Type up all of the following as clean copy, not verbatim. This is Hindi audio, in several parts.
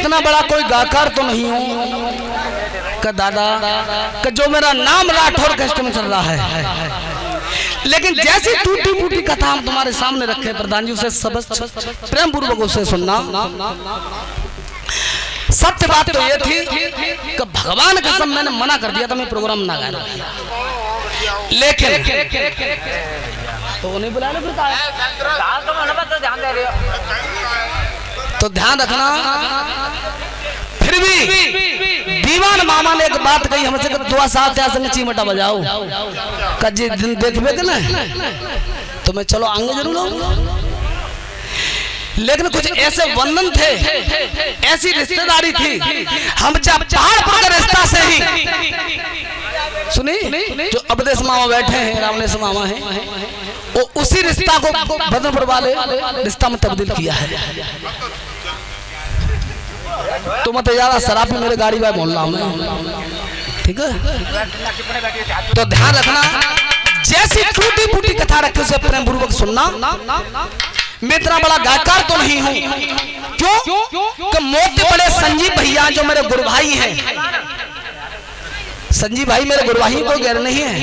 इतना बड़ा कोई गायकार तो नहीं हूँ कि दादा कि जो मेरा नाम राठौर कैस्ट में चल रहा है, लेकिन जैसी टूटी फूटी कथा हम तुम्हारे सामने रखे प्रधान जी, उसे सब प्रेम पूर्वक उसे सुनना। सत्य बात तो ये थी कि भगवान के सब मैंने मना कर दिया था मैं प्रोग्राम ना गाना, लेकिन तो नहीं बुला लो तो ध्यान रखना। फिर भी दीवान मामा ने एक बात कही हमसे कि दुआ साथ संग चीमटा बजाओ कजी दिन देखबे के ना तो मैं चलो आगे जरूर आऊंगा, लेकिन कुछ ऐसे बंधन थे, ऐसी रिश्तेदारी थी, हम जब पहाड़ पर रिश्ता से ही सुनी जो अवधेश मामा बैठे हैं, रामनेश मामा हैं, वो उसी रिश्ता को बदनपुर वाले रिश्ता में तब्दील किया है। तो मत यार शराब भी मेरे गाड़ी में बोल रहा हूँ, ठीक है? तो ध्यान रखना, जैसी टूटी फूटी कथा रखे उसे प्रेम पूर्वक सुनना। मैं इतना बड़ा गायकार तो नहीं हूँ, क्यों कि मोटे बड़े संजीव भैया जो मेरे गुरु भाई हैं, संजीव भाई मेरे गुरु भाई कोई गैर नहीं है,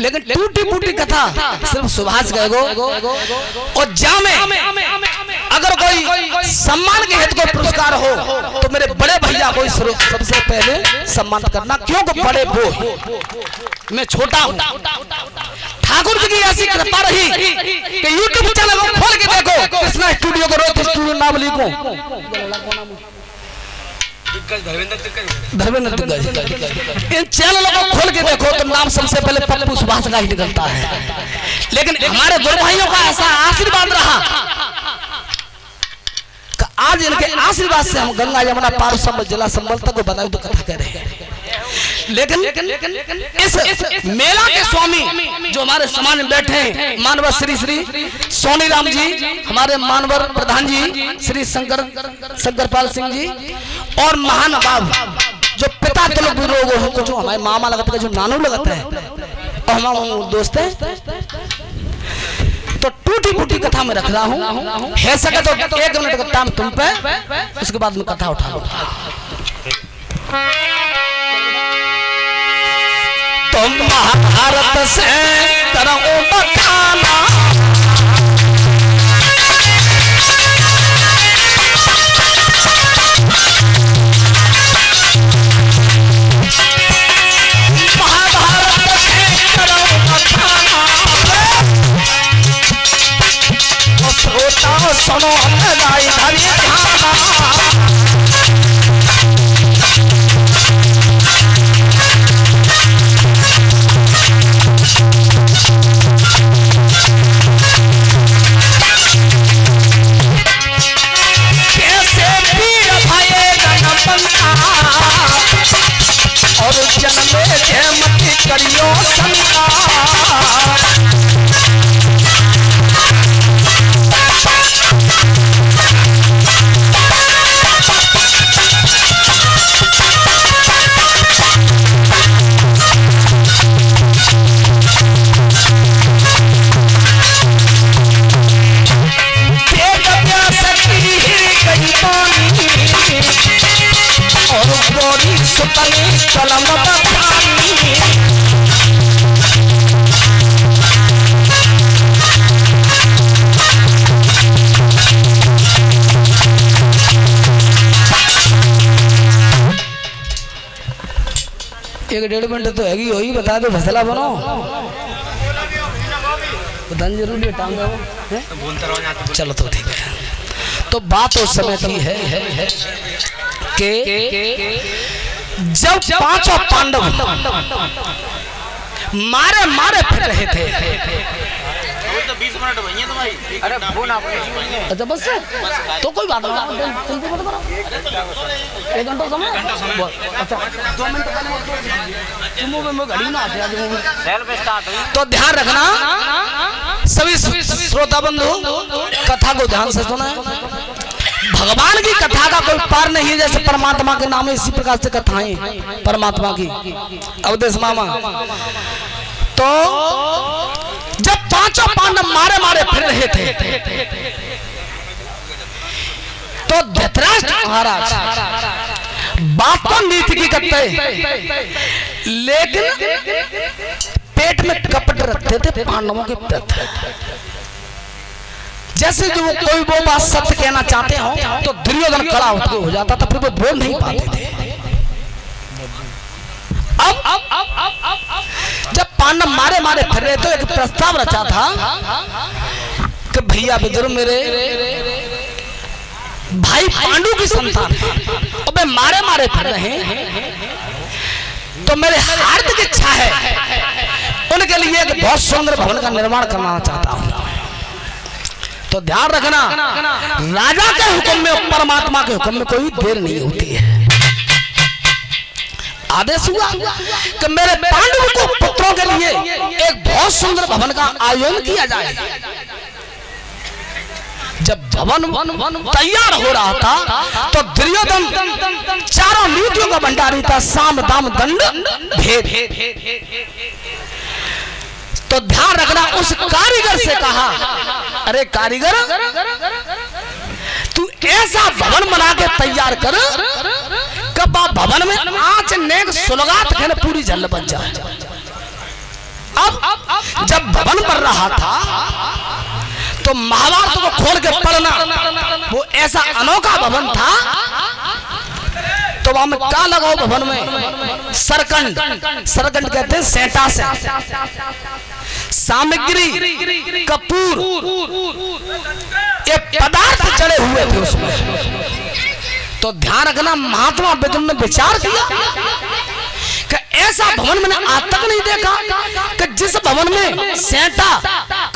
लेकिन टूटी फूटी कथा सिर्फ सुभाष गएगो और जामे अगर कोई सम्मान के हेतु कोई पुरस्कार हो तो मेरे बड़े भैया को सबसे पहले सम्मान करना, क्योंकि बड़े वो मैं छोटा हूँ। ठाकुर जी की ऐसी कृपा रही कि YouTube चैनल को खोल के देखो, कृष्णा स्टूडियो को रोज स्टूडियो नाम लिखो, धर्मेंद्र दिग्गज, इन चैनलों को खोल के देखो तो नाम सबसे पहले पप्पू सुभाष का ही निकलता है। लेकिन हमारे गुरु भाइयों का ऐसा आशीर्वाद रहा, आज इनके आशीर्वाद से हम गंगा यमुना पार संबल जिला संबल तक को बताओ तो कथा कह रहे हैं। लेकिन इस मेला के स्वामी जो हमारे समाज में बैठे हैं, मानवर श्री श्री सोनी राम जी, हमारे मानवर प्रधान जी श्री शंकरपाल सिंह जी, और महान बाब जो पिता तिलक विरोग हो, जो हमारे मामा लगता है, जो नानू लगता है, और हमारे दोस्त हैं। तो टूटी फूटी कथा में रख रहा हूँ, है सके तो 1 मिनट का टाइम तुम पे, उसके बाद में कथा उठा लो। तुम महाभारत से करो बखाना, महाभारत से करो बखाना, श्रोता सुनो हमारी धरी ध्याना। और जन्मे जय मत करियो शंका, एक 1.5 मिनट तो हैगी हो ही, बता दो फसला बनो बतान जरूरी है, टांग चलो तो ठीक है। तो बात उस समय की है कि जब 5 पांडव मारे मारे फिर रहे थे, तो 20 मिनट भैया तुम्हारी, अरे फोन आप अच्छा बस तो कोई बात नहीं, 1 घंटा समय, अच्छा 2 मिनट में घड़ी ना आते। तो ध्यान रखना सभी श्रोता बंधु, कथा को ध्यान से सुना। भगवान की कथा का कोई पार नहीं है, जैसे परमात्मा के नाम है इसी प्रकार से कथाएं परमात्मा की। अवधेश मामा तो जब 5 पांडव मारे मारे फिर रहे थे, तो धृतराष्ट्र महाराज बात तो नीति की करते, लेकिन पेट में कपट रखते थे पांडवों के प्रति। जैसे जो कोई वो बात सत्य कहना चाहते हो तो दुर्योधन खड़ा होकर हो जाता था, फिर वो बोल नहीं पाते थे। अब जब पांडव मारे मारे फिर रहे तो एक प्रस्ताव रचा था कि भैया विदुर मेरे भाई पांडु की संतान है और वे मारे मारे फिर रहे हैं, तो मेरे हार्दिक इच्छा है उनके लिए एक बहुत सुंदर भवन का निर्माण करना चाहता हूं। तो ध्यान रखना, राजा के हुक्म में परमात्मा के हुक्म में कोई देर नहीं होती है। आदेश हुआ कि मेरे पांडवों को पुत्रों के लिए एक बहुत सुंदर भवन का आयोजन किया जाए। जब भवन तैयार हो रहा था तो दुर्योधन चारों नीतियों का भंडारी था, साम दाम दंड भेद। तो ध्यान रखना, उस कारीगर से कहा, अरे कारीगर तू ऐसा भवन बना के तैयार कर कब भवन में आंच नेक सुलगात खेल पूरी झल बच जाए। अब जब भवन बन रहा था तो महाभारत को खोल के पढ़ना, वो ऐसा अनोखा भवन था। तो वहां में क्या लगाओ भवन में? सरकंड, सरकंड कहते हैं सेंटा से, सामग्री, कपूर, ये पदार्थ चढ़े हुए थे उसमें। तो ध्यान रखना, महात्मा विदुर ने विचार किया कि ऐसा भवन मैंने आज तक नहीं देखा कि जिस भवन में सेंटा,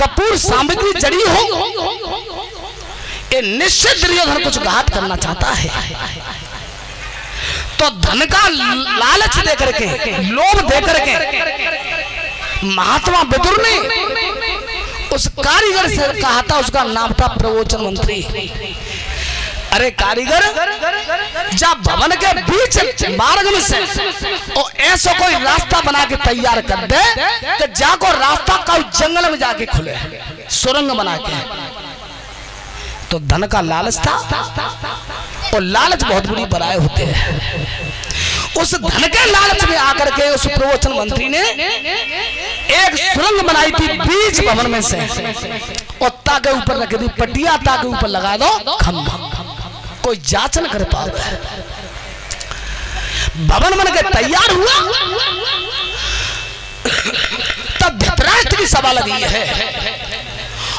कपूर, सामग्री जड़ी हो। ये निश्चित दुर्योधन कुछ घात करना चाहता है। तो धन का लालच देकर के, लोभ देकर के महात्मा विदुर ने उस कारीगर से कहा था, उसका नाम था प्रवचन मंत्री। अरे कारीगर, जब भवन के बीच मार्ग में से और ऐसा कोई रास्ता बना के तैयार कर दे कि जाको रास्ता कोई जंगल में जाके खुले, सुरंग बना के। तो धन का लालच था और लालच बहुत बुरी बलाएं होते हैं। उस धन के लालच में आकर के उस प्रवचन मंत्री ने एक सुरंग बनाई थी बीच भवन में से और ताके ऊपर रख दी पटिया, ताके ऊपर लगा दो खंभा, कोई जांच न कर पाओ। भवन बन के तैयार हुआ तब धृतराष्ट्र की सभा लगी है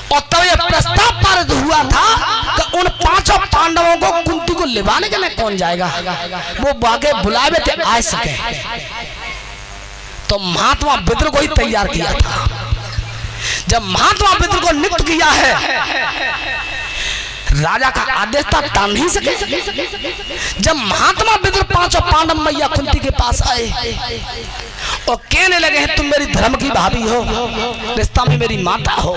और तब यह प्रस्ताव पारित हुआ था कि उन पांचों पांडवों को कुंती को लिवाने के लिए कौन जाएगा, वो बागे बुलावे थे आ सके। तो महात्मा विदुर को ही तैयार किया था। जब महात्मा विदुर को नियुक्त किया है, राजा का आदेश था, टाल नहीं सके। जब महात्मा विदुर पांचों पांडव मैया कुंती के पास आए और कहने लगे हैं तुम मेरी धर्म की भाभी हो, रिश्ता में मेरी माता हो,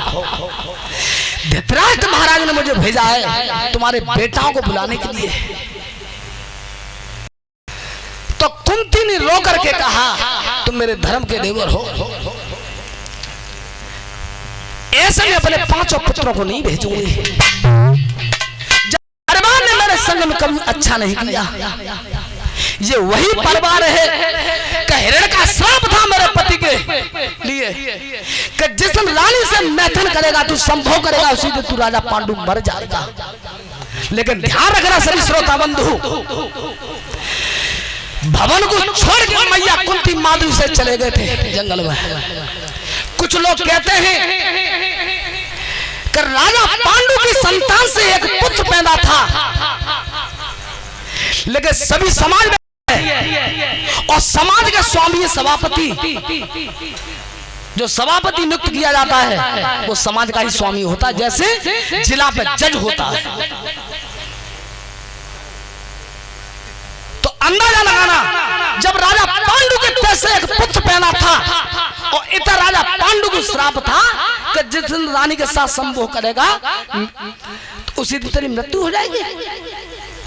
धृतराष्ट्र महाराज ने मुझे भेजा है तुम्हारे बेटाओं को बुलाने के लिए। तो कुंती ने रो करके कहा तुम मेरे धर्म के देवर हो, ऐसे में अपने पांचों पुत्रों को नहीं भेजूंगी। परिवार ने मेरे संग में कभी अच्छा नहीं किया। ये वही परिवार है कि हिरण का श्राप था मेरे पति के लिए कि जिस दिन रानी से मैथुन करेगा, तू संभोग करेगा, उसी दिन तू राजा पांडु मर जाएगा। लेकिन ध्यान रखना सभी श्रोता बंधु, भवन को छोड़ के मैया कुंती माधुरी से चले गए थे जंगल में। कुछ लोग कहते हैं कि राजा पांडु की संतान से एक पुत्र पैदा था, लेकिन सभी समाज में और समाज के स्वामी सभापति, जो सभापति नियुक्त किया जाता है वो समाज का ही स्वामी होता है, जैसे जिला पे जज होता है। तो अंदाजा लगाना, जब राजा पांडु के पेट से एक पुत्र पैदा था और इतना राजा पांडु को श्राप था कि जिस दिन रानी के साथ संभोग करेगा तो उसी दिन तेरी मृत्यु हो जाएगी।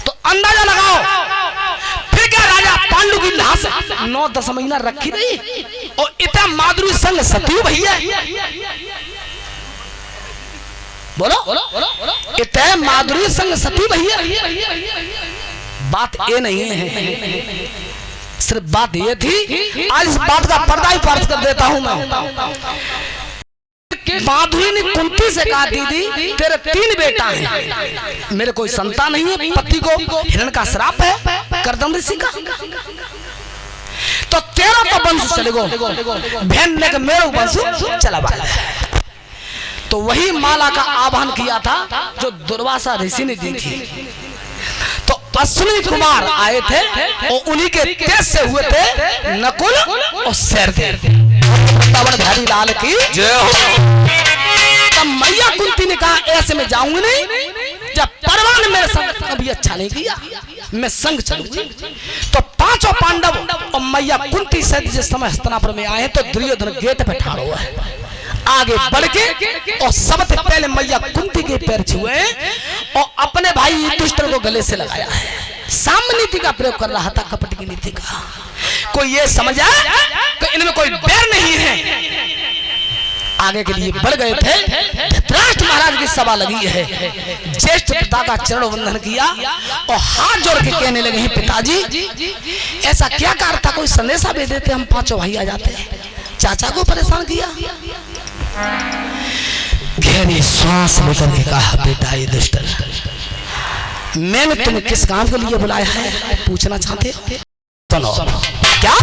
तो अंदाजा लगाओ फिर क्या राजा पांडु की लाश 9-10 महीना रखी रही और इतना माधुरी संग सती भैया, बोलो इतने माधुरी संग सती भैया। बात ये नहीं है, सिर्फ बात ये थी। आज इस बात का पर्दा ही पार कर देता हूं मैं। माधुरी ने कुंती से कहा, दीदी तेरे 3 बेटा हैं, मेरे कोई संतान नहीं है, पति को हिरण का श्राप है, करदम ऋषि का, तो तेरा तो वंश चलेगो, बहन ने मेरा वंश चला वाला। तो वही माला का आह्वान किया था जो दुर्वासा ऋषि ने दी थी। तो अश्विनी कुमार आए थे और उन्हीं के तेज से हुए थे नकुल और सहदेव। वृंदावन लाल की जय हो। तब मैया कुंती ने कहा ऐसे में जाऊंगी नहीं, जब परवान ने मेरे संग कभी अच्छा नहीं किया, मैं संग चलूंगी। तो 5 पांडव और मैया कुंती से जिस समय हस्तिनापुर में आए तो दुर्योधन गेट पे ठाड़ हुआ है, आगे बढ़ के और सबसे पहले मैया कुंती के पैर छुए और अपने भाई युधिष्ठिर को गले से लगाया है। साम्य नीति का प्रयोग कर रहा था, कपट की नीति का। कोई ये समझा कि इनमें कोई बैर नहीं है, आगे के लिए बढ़ गए थे। धृतराष्ट्र महाराज की सभा लगी है, ज्येष्ठ पिता का चरण वंदन किया और हाथ जोड़ के कहने लगे हैं, पिताजी ऐसा क्या कारण था, कोई संदेशा भेज देते, हम 5 भाई आ जाते। चाचा को परेशान किया। गहरी सांस लेकर के कहा, बेटा युधिष्ठिर मैंने तुम्हें किस काम के लिए बुलाया है, पूछना चाहते हो? सुनो क्या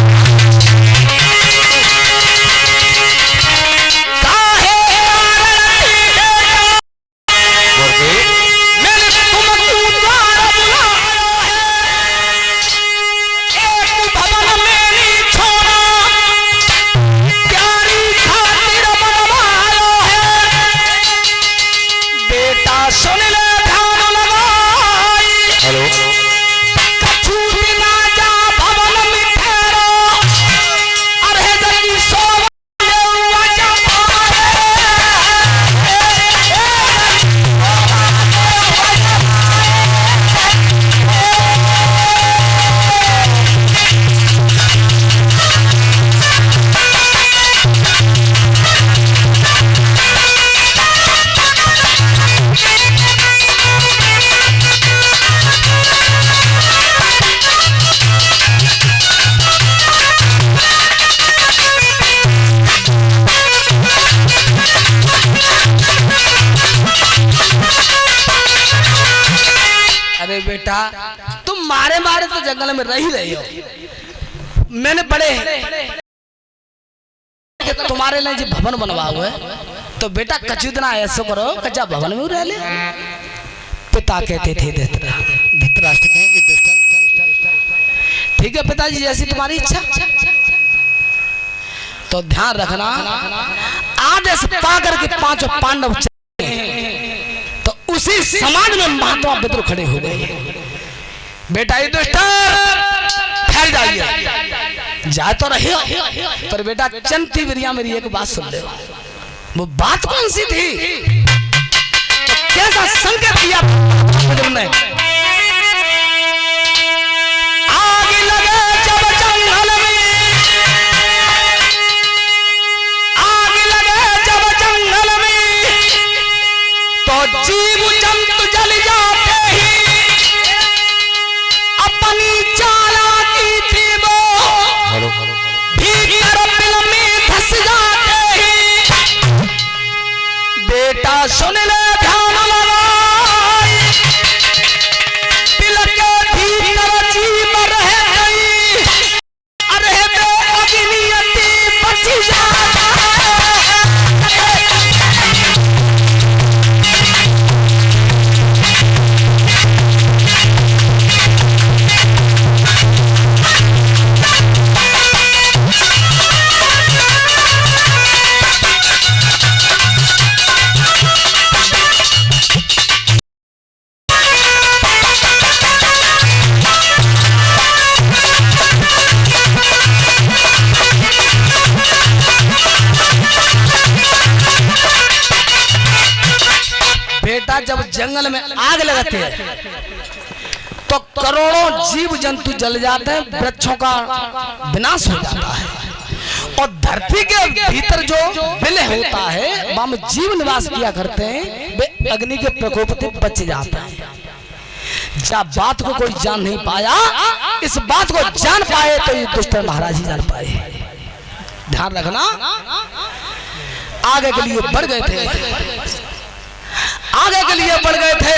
तुम मारे मारे तो जंगल में रह रहे हो, मैंने पढ़े तुम्हारे लिए जो भवन बनवा हुआ है, तो बेटा कचुदना ऐसा करो कच्चा भवन में रह ले। पिता कहते थे धृतराष्ट्र, ठीक है पिताजी जैसी तुम्हारी इच्छा। तो ध्यान रखना, आदेश पाकर के 5 पांडव तो उसी समाज में महात्मा विद्रोह खड़े हो गए। बेटा युधिष्ठिर फैल जाइए, जा तो रहे हो, पर बेटा चंती वीरिया मेरी एक बात सुन ले। वो बात कौन सी थी, तो कैसा संकेत किया तुमने? आग लगे जब जंगल में, आग लगे जब जंगल में, तो जीव जंतु जल जाते ही अपनी चालाकी थी वो भीतर बिल में धस जाते ही। बेटा सुन ले ध्यान लगाई, बिल के भीतर जीव रह गई, अरे बे अग्नियति बच जाता जब जंगल में आग लगाते हैं तो करोड़ों जीव जंतु जल जाते हैं, वृक्षों का विनाश हो जाता है, और धरती के भीतर जो विलय होता है वहां जीव निवास किया करते हैं, वे अग्नि के प्रकोप से बच जाते हैं। जब बात को कोई जान नहीं पाया, इस बात को जान पाए तो ये दुष्ट महाराज ही जान पाए। ध्यान रखना, आगे के लिए बढ़ गए थे, आगे के लिए बढ़ गए थे।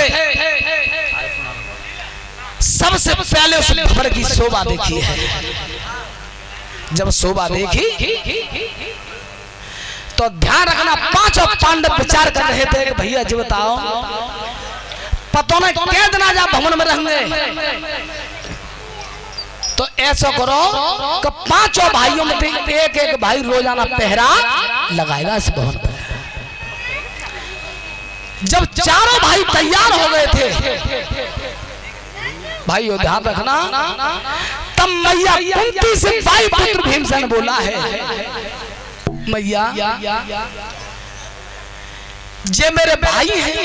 सबसे पहले उस भवन की शोभा देखी है। जब शोभा देखी तो ध्यान रखना, पांचों पांडव विचार कर रहे थे कि भैया जी बताओ, पतों ने क्या दिन जा भवन में रहेंगे, तो ऐसा करो कि पांचों भाइयों में एक एक भाई रोजाना पहरा लगाएगा इस भवन पर। जब चारों भाई तैयार हो गए थे, भाइयों ध्यान रखना, तब मैया कुंती से भाई पुत्र भीमसेन बोला है, मैया ये मेरे भाई हैं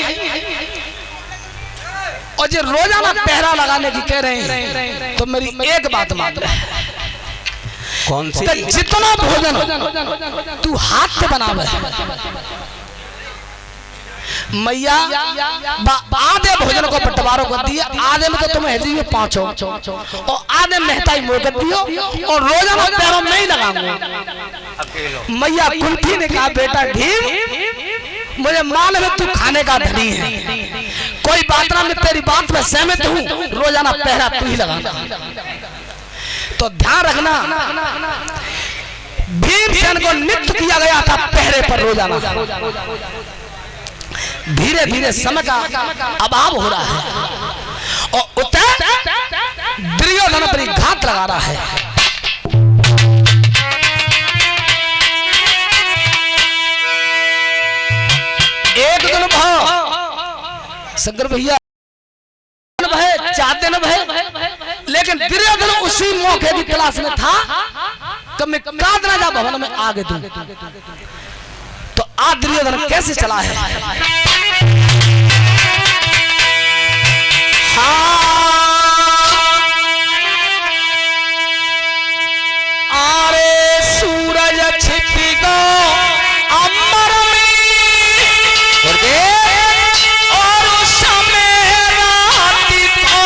और जो रोजाना पहरा लगाने की कह रहे हैं, तो मेरी एक बात मान ले। कौन सी? जितना भोजन तू हाथ से बनावे, मैया आधे भोजन को बंटवारों को दिया, आधे में तो तुम्हें है पांचों और आधे मेहताई मोह कर दियो और रोजाना पैरों में ही लगाऊंगा। मैया कुंती ने कहा, बेटा भीम, मुझे मालूम है तू खाने का धनी है, कोई बात ना, मैं तेरी बात में सहमत हूँ, रोजाना पहरा तू ही लगाना। तो ध्यान रखना, भीमसेन को नियुक्त किया गया था पहरे पर रोजाना। धीरे धीरे समय का अभाव हो रहा है और उतर दुर्योधन पर घात लगा रहा है। एक दिन भाव शंकर भैया चाहते न भय, लेकिन दुर्योधन उसी मौके की तलाश में था कि मैं कादना जा भवन में आगे दूं। तो आज दुर्योधन कैसे चला है? आरे सूरज छिप गो अंबर में और समय रात को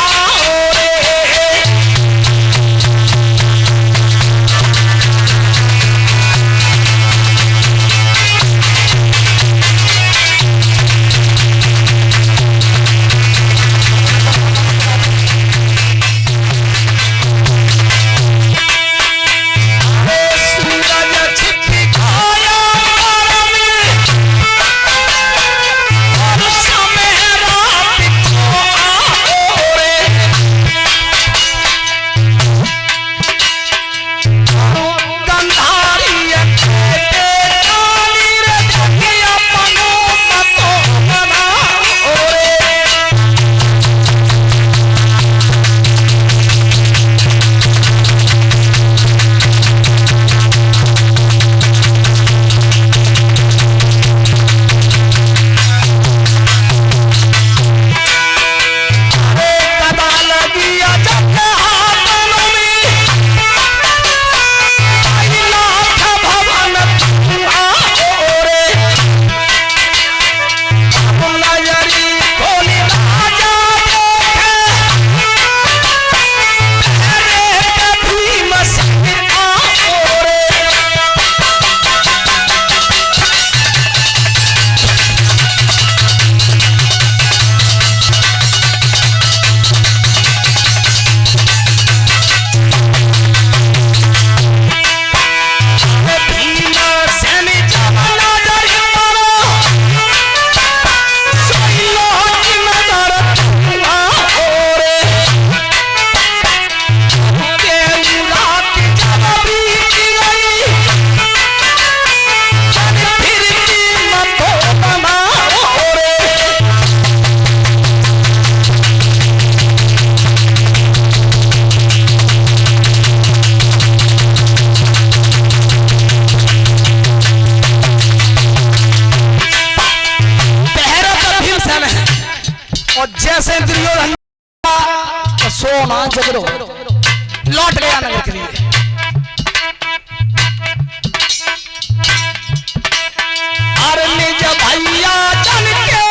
आओ रे। जैसे दुर्योधन सोना जगरो लौट गया नगर के लिए। अरे निज भैया चल के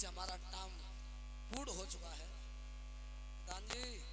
हमारा टाइम पूर्ण हो चुका है। प्रधान जी